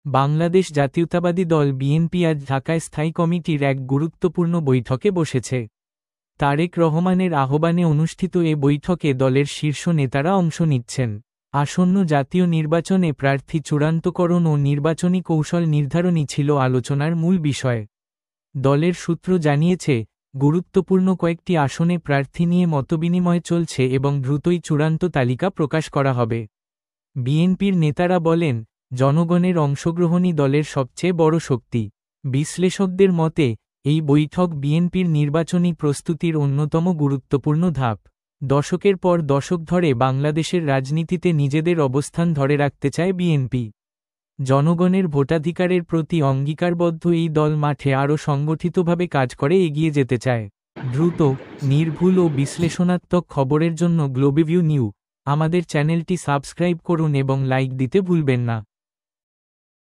বাংলাদেশ জাতীয়তাবাদী দল বিএনপি আজ ঢাকায় স্থায়ী কমিটির এক গুরুত্বপূর্ণ বৈঠকে বসেছে। তারেক রহমানের আহ্বানে অনুষ্ঠিত এ বৈঠকে দলের শীর্ষ নেতারা অংশ নিচ্ছেন। আসন্ন জাতীয় নির্বাচনে প্রার্থী চূড়ান্তকরণ ও নির্বাচনী কৌশল নির্ধারণই ছিল আলোচনার মূল বিষয়। দলের সূত্র জানিয়েছে, গুরুত্বপূর্ণ কয়েকটি আসনে প্রার্থী নিয়ে মতবিনিময় চলছে এবং দ্রুতই চূড়ান্ত তালিকা প্রকাশ করা হবে। বিএনপির নেতারা বলেন, জনগণের অংশগ্রহণই দলের সবচেয়ে বড় শক্তি। বিশ্লেষকদের মতে, এই বৈঠক বিএনপির নির্বাচনী প্রস্তুতির অন্যতম গুরুত্বপূর্ণ ধাপ। দশকের পর দশক ধরে বাংলাদেশের রাজনীতিতে নিজেদের অবস্থান ধরে রাখতে চায় বিএনপি। জনগণের ভোটাধিকারের প্রতি অঙ্গীকারবদ্ধ এই দল মাঠে আরও সংগঠিতভাবে কাজ করে এগিয়ে যেতে চায়। দ্রুত, নির্ভুল ও বিশ্লেষণাত্মক খবরের জন্য গ্লোবেভিউ নিউ আমাদের চ্যানেলটি সাবস্ক্রাইব করুন এবং লাইক দিতে ভুলবেন না।